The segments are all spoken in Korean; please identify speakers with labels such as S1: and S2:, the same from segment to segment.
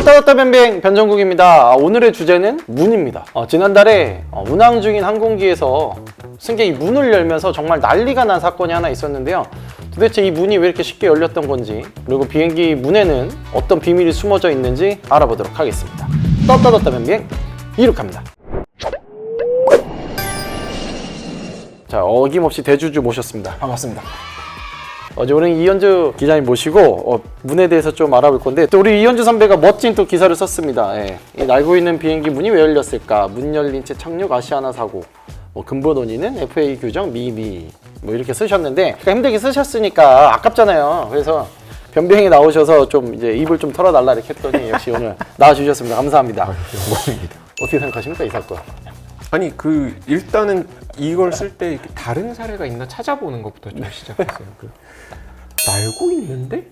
S1: 떴다 변비행 변정국입니다. 오늘의 주제는 문입니다. 지난달에 운항 중인 항공기에서 승객이 문을 열면서 정말 난리가 난 사건이 하나 있었는데요. 도대체 이 문이 왜 이렇게 쉽게 열렸던 건지, 그리고 비행기 문에는 어떤 비밀이 숨어져 있는지 알아보도록 하겠습니다. 떴다 변비행 이륙합니다. 자, 어김없이 대주주 모셨습니다. 반갑습니다. 오늘 이현주 기자님 모시고 문에 대해서 좀 알아볼 건데, 또 우리 이현주 선배가 멋진 또 기사를 썼습니다. 이 날고 있는 비행기 문이 왜 열렸을까? 문 열린 채 착륙 아시아나 사고. 근본 원인은 FAA 규정 미미. 이렇게 쓰셨는데, 힘들게 쓰셨으니까 아깝잖아요. 그래서 변비행에 나오셔서 좀 이제 입을 좀 털어달라 이렇게 했더니 역시 오늘 나와주셨습니다. 감사합니다.
S2: 영광입니다.
S1: 어떻게 생각하십니까, 이 사건?
S2: 아니 일단은 이걸 쓸 때 다른 사례가 있나 찾아보는 것부터 좀 시작했어요. 날고 있는데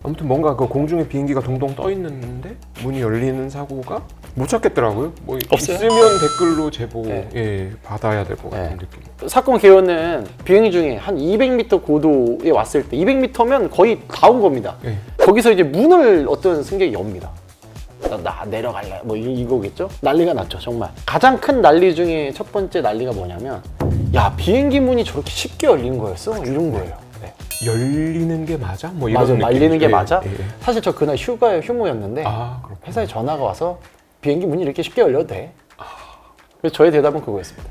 S2: 아무튼 뭔가 그 공중에 비행기가 동동 떠 있는데 문이 열리는 사고가 못 찾겠더라고요.
S1: 없어요?
S2: 있으면 댓글로 제보
S1: 네.
S2: 받아야 될 것 같은 느낌.
S1: 사건 개요는 비행 중에 한 200m 고도에 왔을 때, 200m면 거의 다 온 겁니다.
S2: 네.
S1: 거기서 이제 문을 어떤 승객이 엽니다. 나 내려갈래, 이거겠죠? 난리가 났죠, 정말. 가장 큰 난리 중에 첫 번째 난리가 뭐냐면, 야, 비행기 문이 저렇게 쉽게 열린 거였어? 이런 거예요. 네.
S2: 열리는 게 맞아? 이런
S1: 맞아, 말리는 게 맞아?
S2: 예.
S1: 사실 저 그날 휴무였는데,
S2: 그렇구나.
S1: 회사에 전화가 와서 비행기 문이 이렇게 쉽게 열려도 돼? 그래서 저의 대답은 그거였습니다.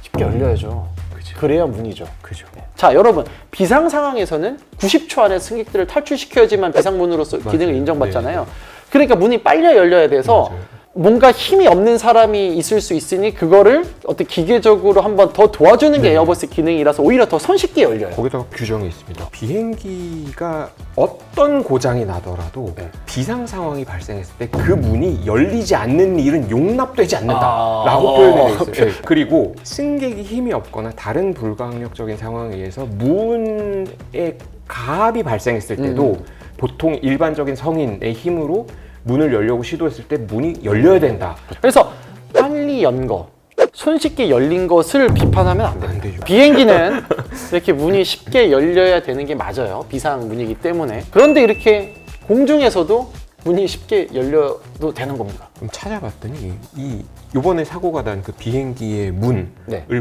S1: 쉽게 열려야죠.
S2: 그치.
S1: 그래야 문이죠.
S2: 그죠.
S1: 자, 여러분, 비상 상황에서는 90초 안에 승객들을 탈출시켜야지만 비상문으로서 기능을 인정받잖아요. 그러니까 문이 빨리 열려야 돼서
S2: 맞아요.
S1: 뭔가 힘이 없는 사람이 있을 수 있으니 그거를 어떻게 기계적으로 한번 더 도와주는 게 에어버스 기능이라서 오히려 더 손쉽게 열려요.
S2: 거기다가 규정이 있습니다. 비행기가 어떤 고장이 나더라도 비상 상황이 발생했을 때 그 문이 열리지 않는 일은 용납되지 않는다라고 표현되어 있어요. 네. 그리고 승객이 힘이 없거나 다른 불가항력적인 상황에 의해서 문에 가압이 발생했을 때도 보통 일반적인 성인의 힘으로 문을 열려고 시도했을 때 문이 열려야 된다.
S1: 그래서 빨리 연 거, 손쉽게 열린 것을 비판하면 안 됩니다.
S2: 안 되죠.
S1: 비행기는 이렇게 문이 쉽게 열려야 되는 게 맞아요. 비상 문이기 때문에. 그런데 이렇게 공중에서도 문이 쉽게 열려도 되는 겁니다.
S2: 좀 찾아봤더니 이번에 사고가 난 그 비행기의 문을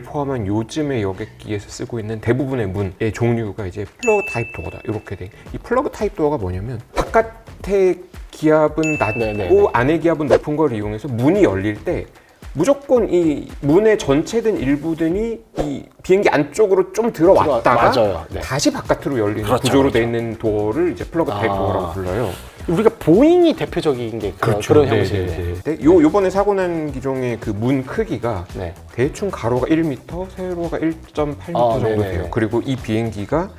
S2: 포함한 요즘의 여객기에서 쓰고 있는 대부분의 문의 종류가 이제 플러그 타입 도어다. 이렇게 돼. 이 플러그 타입 도어가 뭐냐면 바깥의 기압은 낮고 안의 기압은 높은 걸 이용해서 문이 열릴 때 무조건 이 문의 전체든 일부든이 이 비행기 안쪽으로 좀 들어왔다가 다시 바깥으로 열리는 구조로 되어 있는 도어를 이제 플러그 타입 도어라고 불러요.
S1: 우리가 보잉이 대표적인 게 그런 형식이에요.
S2: 요번에 사고 난 기종의 그 문 크기가 대충 가로가 1m, 세로가 1.8m 정도 돼요. 그리고 이 비행기가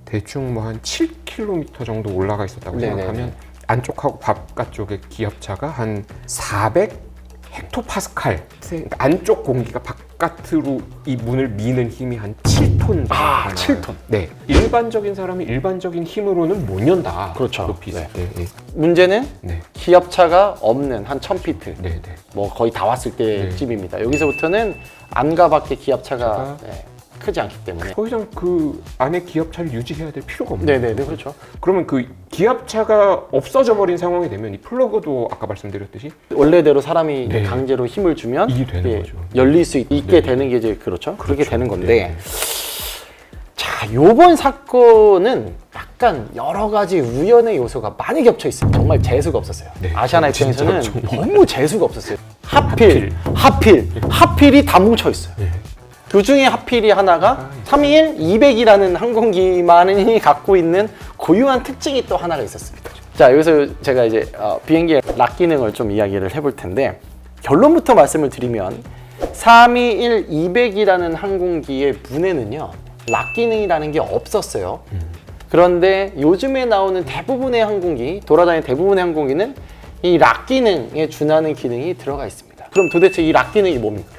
S2: 대충 한 7km 정도 올라가 있었다고 생각하면 안쪽하고 바깥쪽의 기압차가 한 400 헥토파스칼, 그러니까 안쪽 공기가 바깥으로 이 문을 미는 힘이 한 7톤 정도.
S1: 7톤.
S2: 네, 일반적인 사람이 일반적인 힘으로는 못 연다.
S1: 그렇죠.
S2: 높이 있을 때.
S1: 문제는 기압차가 없는 한 1000피트. 거의 다 왔을 때쯤입니다. 여기서부터는 안과 밖의 기압차가 크지 않기 때문에
S2: 더 이상 그 안에 기압차를 유지해야 될 필요가 없는 거예요.
S1: 그렇죠.
S2: 그러면 그 기압차가 없어져 버린 상황이 되면 이 플러그도 아까 말씀드렸듯이
S1: 원래대로 사람이 강제로 힘을 주면
S2: 이게 되는 거죠.
S1: 열릴 수 있게 되는 게 이제 그렇게 되는 건데, 자, 요번 사건은 약간 여러 가지 우연의 요소가 많이 겹쳐 있어요. 정말 재수가 없었어요. 아시아나 입장에서는 너무 재수가 없었어요. 하필이 다 뭉쳐 있어요. 그 중에 하필이 하나가 321, 200이라는 항공기만이 갖고 있는 고유한 특징이 또 하나가 있었습니다. 자, 여기서 제가 이제 비행기의 락 기능을 좀 이야기를 해볼 텐데, 결론부터 말씀을 드리면 321, 200이라는 항공기의 문에는요 락 기능이라는 게 없었어요. 그런데 요즘에 나오는 대부분의 항공기, 돌아다니는 대부분의 항공기는 이 락 기능에 준하는 기능이 들어가 있습니다. 그럼 도대체 이 락 기능이 뭡니까?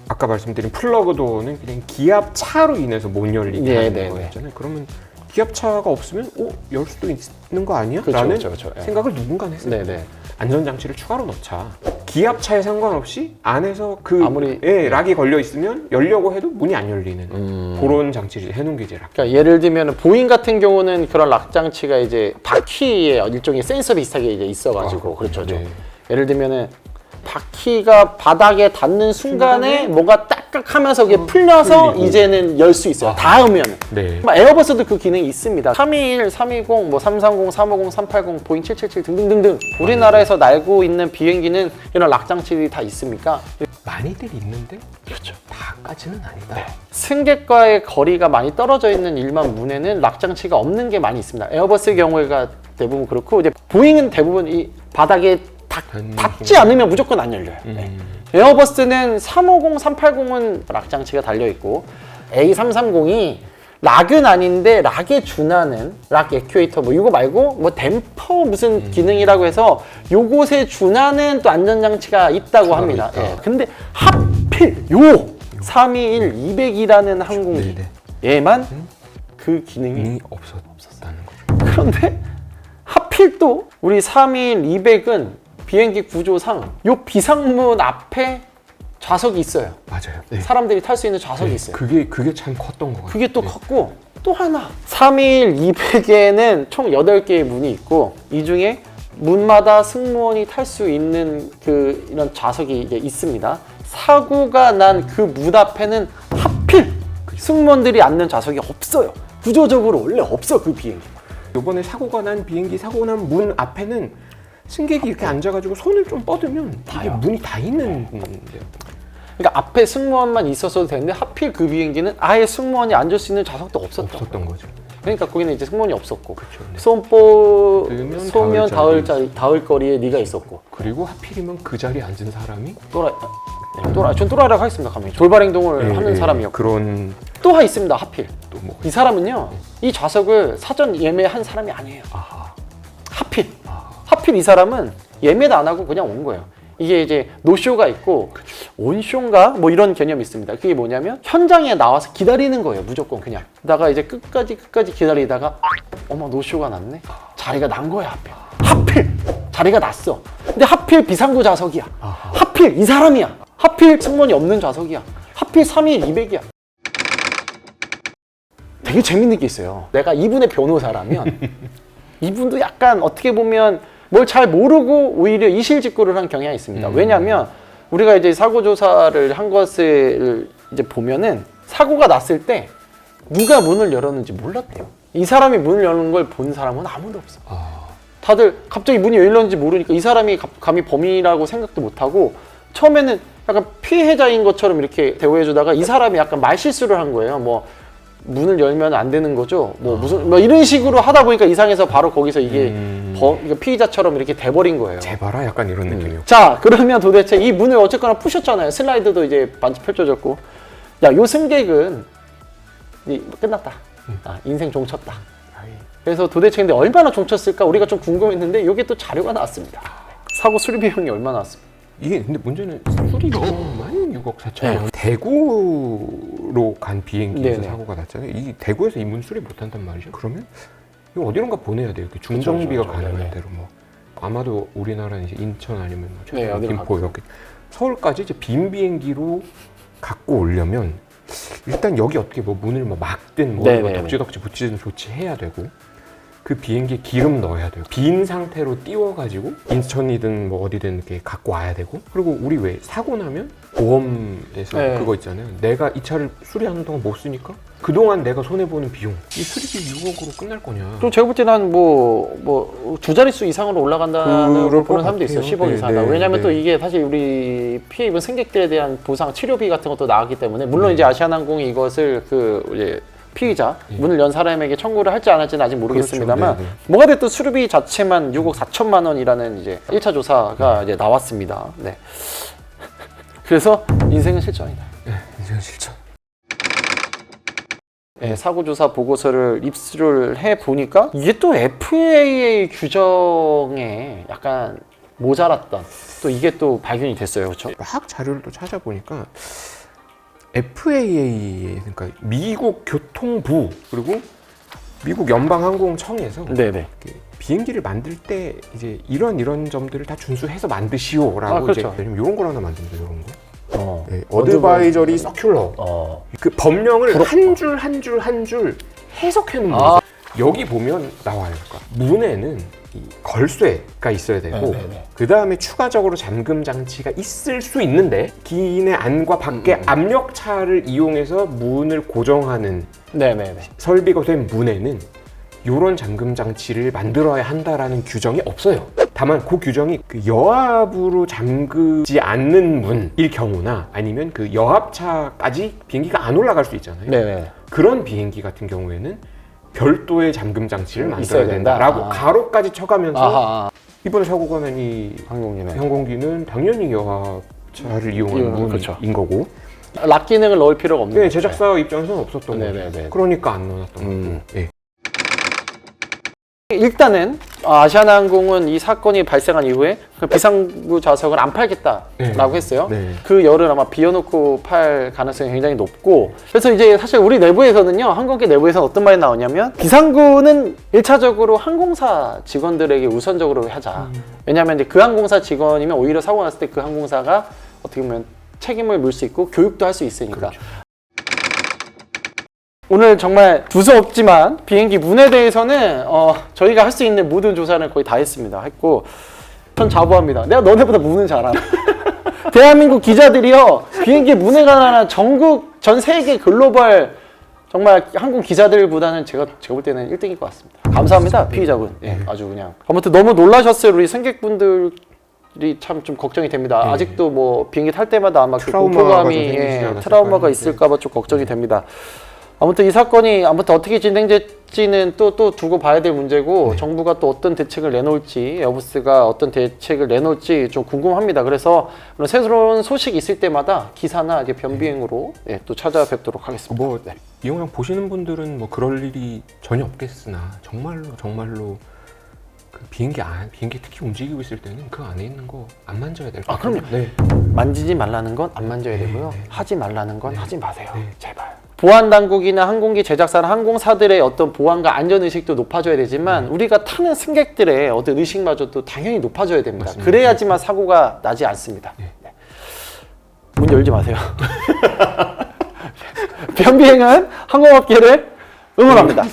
S2: 아까 말씀드린 플러그 도어는 그냥 기압 차로 인해서 못 열리게 하는 거였잖아요. 그러면 기압 차가 없으면 열 수도 있는 거 아니야? 라는 생각을 누군가 했어요. 안전장치를 추가로 넣자. 기압차에 상관없이 안에서 그
S1: 아무리
S2: 락이 걸려 있으면 열려고 해도 문이 안 열리는 그런 장치를 해놓은 게 이제 락.
S1: 그러니까 예를 들면 보잉 같은 경우는 그런 락 장치가 이제 바퀴에 일종의 센서 비슷하게 이제 있어가지고 그렇죠.
S2: 네.
S1: 예를 들면은 바퀴가 바닥에 닿는 순간에 뭐가 딱딱하면서 그게 풀려서
S2: 풀리고.
S1: 이제는 열 수 있어요. 닿으면.
S2: 네.
S1: 에어버스도 그 기능이 있습니다. 321, 320, 뭐 330, 350, 380, 보잉 777 등등등등. 우리나라에서 날고 있는 비행기는 이런 락 장치들이 다 있습니까?
S2: 많이들 있는데
S1: 그렇죠.
S2: 다까지는 아니다.
S1: 승객과의 거리가 많이 떨어져 있는 일반 문에는 락 장치가 없는 게 많이 있습니다. 에어버스의 경우가 대부분 그렇고 이제 보잉은 대부분 이 바닥에 닿지 않으면 무조건 안 열려요. 네. 에어버스는 350, 380은 락 장치가 달려 있고 A330이 락은 아닌데 락에 준하는 락 액추에이터 뭐 이거 말고 뭐 댐퍼 무슨 기능이라고 해서 요것에 준하는 또 안전장치가 있다고 합니다. 예. 근데 하필 요 321, 200이라는 항공기 얘만 그 기능이
S2: 없었다는 거죠.
S1: 그런데 하필 또 우리 321, 200은 비행기 구조상 요 비상문 앞에 좌석이 있어요.
S2: 맞아요.
S1: 사람들이 탈 수 있는 좌석이 있어요.
S2: 그게 참 컸던 것 같아요.
S1: 그게 또 컸고 또 하나 321, 200에는 총 8개의 문이 있고 이 중에 문마다 승무원이 탈 수 있는 그 이런 좌석이 이제 있습니다. 사고가 난 그 문 앞에는 하필 승무원들이 앉는 좌석이 없어요. 구조적으로 원래 없어 그 비행기.
S2: 이번에 사고가 난 비행기 사고 난 문 앞에는 승객이 이렇게 앉아가지고 손을 좀 뻗으면 이게 문이 다 있는
S1: 그러니까 앞에 승무원만 있었어도 되는데 하필 그 비행기는 아예 승무원이 앉을 수 있는 좌석도 없었던
S2: 거죠.
S1: 그러니까 거기는 이제 승무원이 없었고
S2: 그렇죠.
S1: 소면 닿을 거리에 네가 있었고
S2: 그리고 하필이면 그 자리에 앉은 사람이
S1: 전 또라이라고 하겠습니다. 감히 돌발 행동을 하는 사람이었고
S2: 그런
S1: 또 하나 있습니다. 하필
S2: 또 뭐
S1: 이 사람은요 이 좌석을 사전 예매한 사람이 아니에요. 하필 이 사람은 예매도 안 하고 그냥 온 거예요. 이게 이제 노쇼가 있고 온쇼인가 뭐 이런 개념이 있습니다. 그게 뭐냐면 현장에 나와서 기다리는 거예요. 무조건 그냥. 그러다가 이제 끝까지 기다리다가 어머 노쇼가 났네. 자리가 난 거야 하필 자리가 났어. 근데 하필 비상구 좌석이야. 하필 이 사람이야. 하필 승무원이 없는 좌석이야. 하필 321, 200이야. 되게 재밌는 게 있어요. 내가 이분의 변호사라면 이분도 약간 어떻게 보면 뭘 잘 모르고 오히려 이실직고를 한 경향이 있습니다. 왜냐하면 우리가 이제 사고 조사를 한 것을 이제 보면은 사고가 났을 때 누가 문을 열었는지 몰랐대요. 이 사람이 문을 여는 걸 본 사람은 아무도 없어. 다들 갑자기 문이 열렸는지 모르니까 이 사람이 감히 범인이라고 생각도 못하고 처음에는 약간 피해자인 것처럼 이렇게 대우해주다가 이 사람이 약간 말실수를 한 거예요. 뭐 문을 열면 안 되는 거죠. 뭐 무슨 뭐 이런 식으로 하다 보니까 이상해서 바로 거기서 이게 피의자처럼 이렇게 돼버린 거예요.
S2: 제발아 약간 이런 느낌이요.
S1: 자 그러면 도대체 이 문을 어쨌거나 푸셨잖아요. 슬라이드도 이제 반지 펼쳐졌고 요 승객은 끝났다. 인생 종쳤다. 그래서 도대체 근데 얼마나 종쳤을까 우리가 좀 궁금했는데 이게 또 자료가 나왔습니다. 사고 수리 비용이 얼마 나왔습니까?
S2: 이게 근데 문제는 수리 비용만 6억 4천 원. 대구로 간 비행기에서 사고가 났잖아요. 이 대구에서 이 문 수리 못 한단 말이죠. 그러면 이거 어디론가 보내야 돼요. 중정비가 가능한 대로 뭐 아마도 우리나라는 이제 인천 아니면 뭐 김포 이렇게 서울까지 이제 빈 비행기로 갖고 오려면 일단 여기 어떻게 뭐 문을 뭐 막든 뭐 덕지덕지 붙이든 조치해야 되고 그 비행기에 기름 넣어야 돼요. 빈 상태로 띄워가지고 인천이든 뭐 어디든 이렇게 갖고 와야 되고 그리고 우리 왜 사고 나면 보험에서 그거 있잖아요. 내가 이 차를 수리하는 동안 못 쓰니까 그동안 내가 손해보는 비용 이 수리비 6억으로 끝날 거냐.
S1: 또 제가 볼 때는 한 뭐 두 자릿수 이상으로 올라간다는 걸 보는 사람도 있어요. 10억 이상이다. 왜냐하면 또 이게 사실 우리 피해 입은 승객들에 대한 보상 치료비 같은 것도 나왔기 때문에 물론 이제 아시아나항공이 이것을 이제 피의자 문을 연 사람에게 청구를 할지 안 할지는 아직 모르겠습니다만 뭐가 됐든 수리비 자체만 6억 4천만 원이라는 이제 1차 조사가 이제 나왔습니다. 네. 그래서 인생은 실전이다.
S2: 인생은 실전.
S1: 네, 사고조사 보고서를 입수를 해 보니까 이게 또 FAA 규정에 약간 모자랐던 또 이게 또 발견이 됐어요, 그렇죠?
S2: 막 자료를 또 찾아보니까 FAA 그러니까 미국 교통부 그리고 미국 연방항공청에서 비행기를 만들 때 이제 이런 점들을 다 준수해서 만드시오라고
S1: 그렇죠.
S2: 이제 왜냐면 이런 걸 하나 만듭니다. 이런 거. 네,
S1: 어드바이저리
S2: 어드바이저리 서큘러. 그 법령을 한 줄 한 줄 한 줄 해석해 놓은 거죠. 여기 보면 나와요. 그러니까 문에는 이 걸쇠가 있어야 되고 그 다음에 추가적으로 잠금 장치가 있을 수 있는데 기인의 안과 밖의 압력차를 이용해서 문을 고정하는 설비가 된 문에는 이런 잠금 장치를 만들어야 한다라는 규정이 없어요. 다만 그 규정이 그 여압으로 잠그지 않는 문일 경우나 아니면 그 여압차까지 비행기가 안 올라갈 수 있잖아요. 그런 비행기 같은 경우에는 별도의 잠금 장치를 만들어야 된다라고 가로까지 쳐가면서 이번에 사고가 난 이 항공기는 당연히 여압차를 이용하는 문인 거고
S1: 락 기능을 넣을 필요가 없는
S2: 거죠. 제작사 입장에서는 없었던 거죠. 그러니까 안 넣어놨던 거고.
S1: 일단은 아시아나항공은 이 사건이 발생한 이후에 그 비상구 좌석을 안 팔겠다라고 했어요. 그 열을 아마 비워놓고 팔 가능성이 굉장히 높고, 그래서 이제 사실 우리 내부에서는요, 항공기 내부에서는 어떤 말이 나오냐면 비상구는 1차적으로 항공사 직원들에게 우선적으로 하자. 왜냐하면 이제 그 항공사 직원이면 오히려 사고 났을 때 그 항공사가 어떻게 보면 책임을 물 수 있고 교육도 할 수 있으니까. 오늘 정말 두서없지만 비행기 문에 대해서는 저희가 할 수 있는 모든 조사를 거의 다 했고 전 자부합니다. 내가 너네보다 문은 잘 알아. 대한민국 기자들이요, 비행기 문에 관한 전국 전 세계 글로벌 정말 항공 기자들보다는 제가 볼 때는 1등일 것 같습니다. 감사합니다, 피의자분. 아주 그냥 아무튼 너무 놀라셨어요. 우리 승객분들 참 좀 걱정이 됩니다. 아직도 뭐 비행기 탈 때마다 아마 트라우마가 있을까봐 좀 걱정이 됩니다. 아무튼 이 사건이 어떻게 진행될지는 또 두고 봐야 될 문제고, 정부가 또 어떤 대책을 내놓을지, 에어버스가 어떤 대책을 내놓을지 좀 궁금합니다. 그래서 새로운 소식 있을 때마다 기사나 이제 변비행으로 또 찾아뵙도록 하겠습니다.
S2: 이 영상 보시는 분들은 뭐 그럴 일이 전혀 없겠으나 정말로 그 비행기 특히 움직이고 있을 때는 그 안에 있는 거 안 만져야 될 것 같아요.
S1: 그럼요. 만지지 말라는 건 안 만져야 되고요. 하지 말라는 건 하지 마세요. 제발. 보안 당국이나 항공기 제작사나 항공사들의 어떤 보안과 안전 의식도 높아져야 되지만 우리가 타는 승객들의 어떤 의식마저도 당연히 높아져야 됩니다. 맞습니다. 그래야지만 사고가 나지 않습니다. 문 열지 마세요. 변비행은 항공업계를 응원합니다.